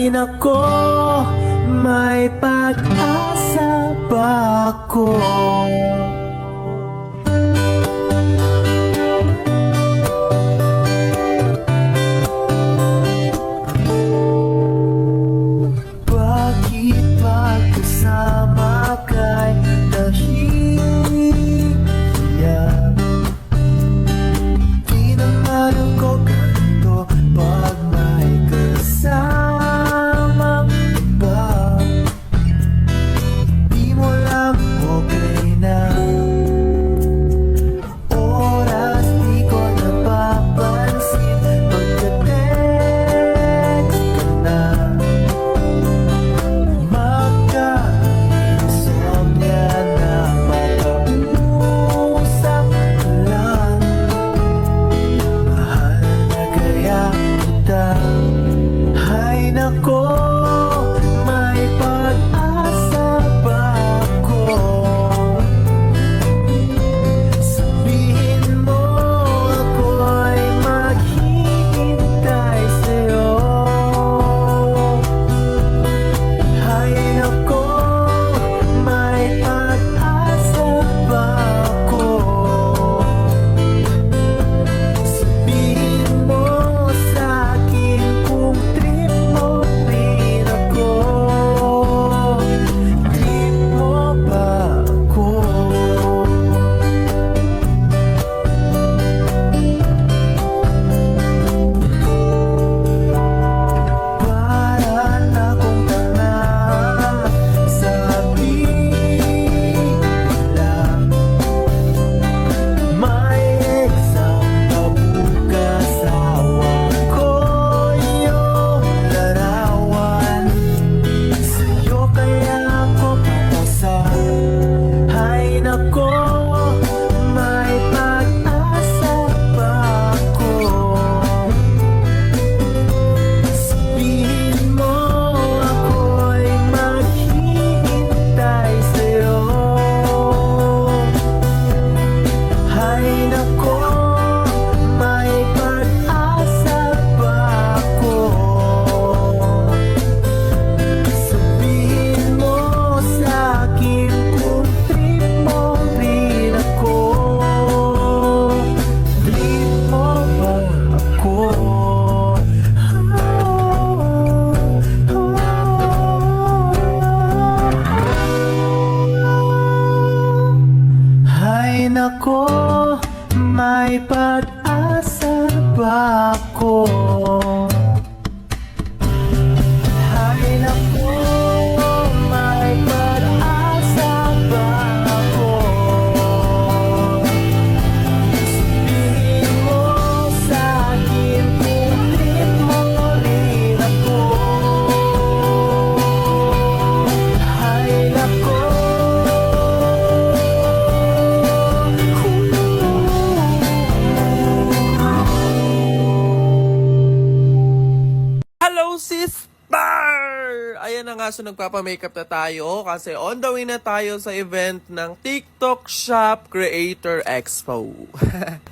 Hay nako, may pag-asa ba ako? Bakit pagkasama kay nahihiyak? Di naman ako ganito pag may kasamang iba. Di mo lang okay na. Oras di ko napapansin pagka-text ka na. Magka-insomnia na makausap ka lang. Mahal na kaya kita. Hay nako, may pag-asa ba ako? Sabihin mo ako'y maghihintay sa'yo. Hay nako, may pag-asa ba ako? Sabihin mo sa'kin kung trip mo rin ako. Trip mo ba ako? Para na kong tanga sa bigla. May exam pa bukas, awan ko iyong larawan. Sa'yo kaya ako papasa. Hay nako, may pag-asa ba ako? Sabihin mo ako'y maghihintay sa'yo. Hay nako, may pag-asa ba ako? Sabihin mo sa'kin kung trip mo rin ako. Trip mo ba ako? Hay nako, may pag-asa ba ako? Hay nako, may pag-asa ba ako? Sabihin mo sa'kin kung trip mo rin ako. Hay nako. Hello, sister! Ayan na nga, so nagpapamakeup na tayo kasi on the way na tayo sa event ng TikTok Shop Creator Expo.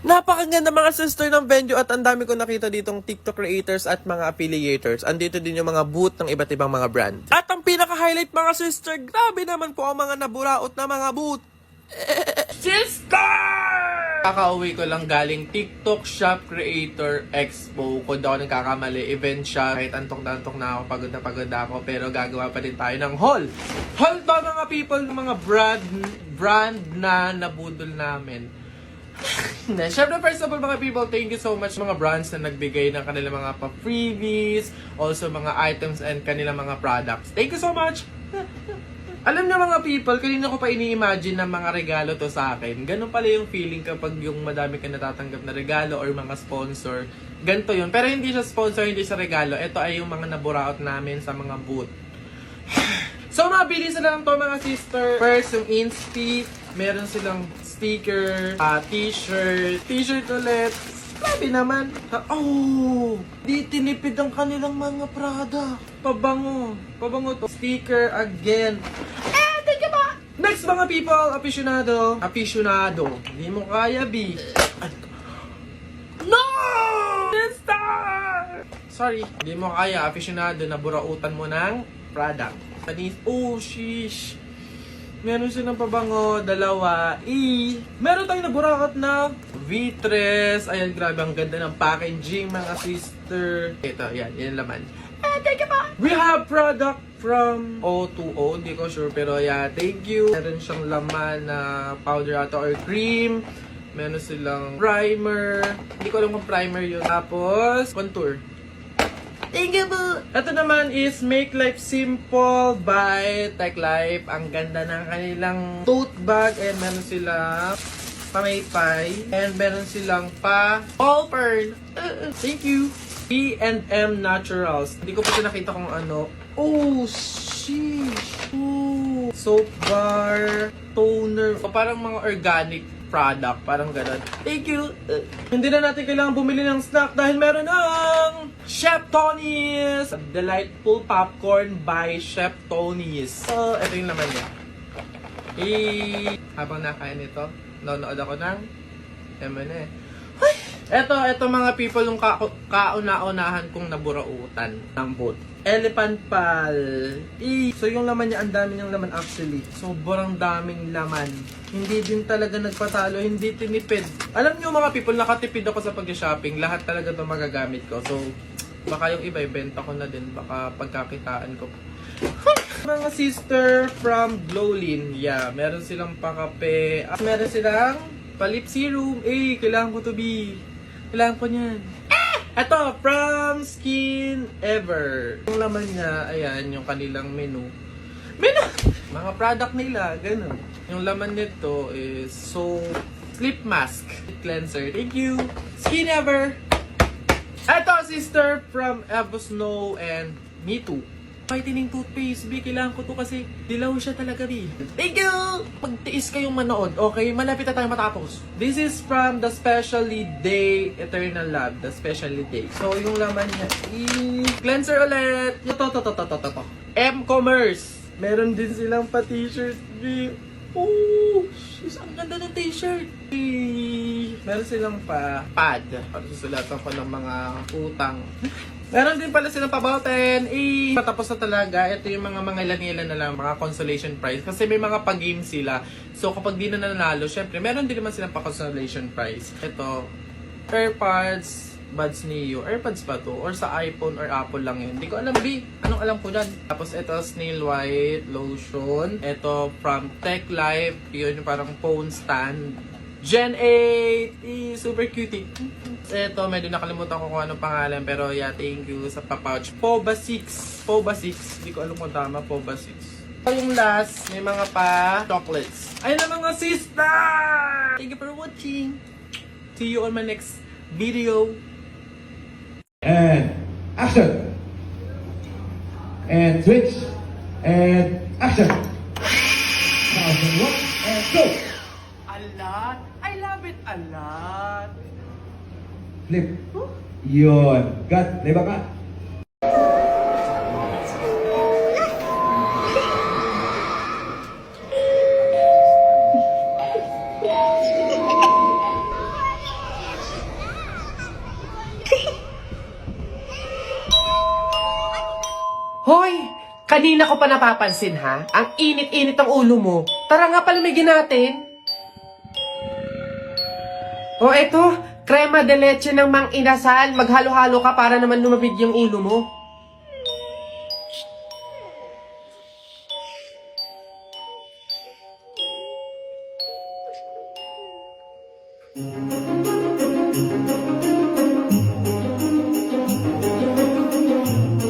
Napakaganda mga sister ng venue at ang dami ko nakita ditong TikTok creators at mga affiliators. Andito din yung mga booth ng iba't ibang mga brand. At ang pinaka-highlight mga sister, grabe naman po ang mga naburaot na mga booth. Sister! Kakauwi ko lang galing TikTok Shop Creator Expo. Kung daw ako nagkakamali, event siya. Kahit antok na ako, pagod na ako, pero gagawa pa din tayo ng haul. Haul ba mga people ng mga brand na nabudol namin? Siyempre, first of all mga people, thank you so much mga brands na nagbigay ng kanilang mga pa-freebies, also mga items and kanilang mga products. Thank you so much! Alam niyo mga people, kanina ko pa ini-imagine na mga regalo to sa akin. Ganun pala yung feeling kapag yung madami ka natatanggap na regalo or mga sponsor. Ganito yun. Pero hindi siya sponsor, hindi siya regalo. Ito ay yung mga naburaot namin sa mga booth. So mabilis na lang to mga sister. First, yung Inspi. Meron silang sticker, t-shirt, ulit. Grabe naman. Oh! Di tinipid ang kanilang mga Prada. Pabango. Pabango to. Sticker again. Thank you ba? Next mga people, aficionado. Hindi mo kaya, B. No! Sister! sorry. Hindi mo kaya, aficionado, na burautan mo ng product. Panis, oh, sheesh. Meron silang pabango, dalawa. Meron tayong naburakat na Vitres. Ayan, grabe, ang ganda ng packaging, mga sister. Ito, yan, yan laman. Thank you po. We have product from O2O, hindi ko sure, pero yeah, thank you. Meron siyang laman na powder ata or cream. Meron silang primer. Hindi ko alam kung primer yun. Tapos, contour. Thank you po! Ito naman is Make Life Simple by Tech Life. Ang ganda ng kanilang tote bag. And meron silang pamaypay. And meron silang ball pearl. Thank you! B&M Naturals. Hindi ko pa siya nakita kung ano. Oh, sheesh! Ooh. Soap bar, toner. O parang mga organic product. Parang ganun. Thank you! Hindi na natin kailangan bumili ng snack dahil meron ng Chef Tony's Delightful Popcorn by Chef Tony's. So, ito yung laman niya. Habang nakain ito, nanonood ako ng M&A. Ito mga people yung kauna-unahan kong naburautan ng boat. Elephant Pal. So yung laman niya, ang dami niyang laman actually. Sobrang daming laman. Hindi din talaga nagpatalo, hindi tinipid. Alam niyo mga people, nakatipid ako sa pag-shopping. Lahat talaga ito magagamit ko. So, baka yung iba, ibenta ko na din. Baka pagkakitaan ko. Mga sister from Glowlin. Yeah, meron silang pakape. Meron silang palip serum. Kailangan ko to be. Kailangan ko niyan. Ito, from Skin Ever. Yung laman niya, ayan, yung kanilang menu. Mga product nila, ganun. Yung laman nito is sleep mask, cleanser. Thank you, Skin Ever. Ito, sister, from Evo Snow and Me Too. Whitening toothpaste, B. Kailangan ko to kasi dilaw siya talaga, B. Thank you! Magtiis kayong manood, okay? Malapit na tayo matapos. This is from the Specially Day Eternal Lab. The Specially Day. So, yung laman niya, cleanser ulit. Ito. M-Commerce. Meron din silang pa-t-shirt, B. Oh, sis, ang ganda ng t-shirt. Meron silang pad. Para susulatan ko ng mga utang. Meron din pala silang pa-button. Patapos na talaga. Ito yung mga ilan-ilan na lang, mga consolation prize. Kasi may mga pag-game sila. So, kapag di na nanalo, syempre, meron din naman silang pa-consolation prize. Ito, AirPods, Buds Neo. AirPods ba to? Or sa iPhone or Apple lang yun. Hindi ko alam, B. Anong alam ko dyan? Tapos, ito, Snail White Lotion. Ito, from Tech Life. Yun yung parang phone stand. Gen 8! Super cutie. Ito, medyo nakalimutan ko kung anong pangalan. Pero yeah, thank you sa pa-pouch. Poba 6. Hindi ko alam kung tama. Poba 6. Yung last, may mga pa-chocolates. Ayun na mga sister! Thank you for watching. See you on my next video. And action. And switch. And action. Now, one, and go. A lot. I love it a lot. Flip. Yun. Cut. Leba ka. Hoy! Kanina ko pa napapansin ha? Ang init-init ng ulo mo. Tara nga palamigin natin. O eto, crema de leche ng Mang Inasal. Maghalo-halo ka para naman lumabig yung ulo mo.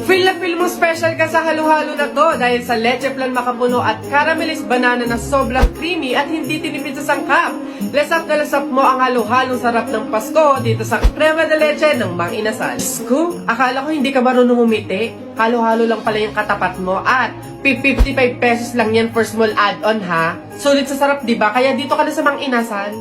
Feel na feel mo special ka sa halo-halo na to dahil sa leche flan makapuno at caramelized banana na sobrang creamy at hindi tinipid sa sangkap. Lasap na lasap mo ang halo-halong sarap ng Pasko dito sa crema de leche ng Mang Inasal. Ko, akala ko hindi ka marunong umiti. Halo-halo lang pala yung katapat mo at 55 pesos lang yan for small add-on ha. Sulit sa sarap diba? Kaya dito ka na sa Mang Inasal.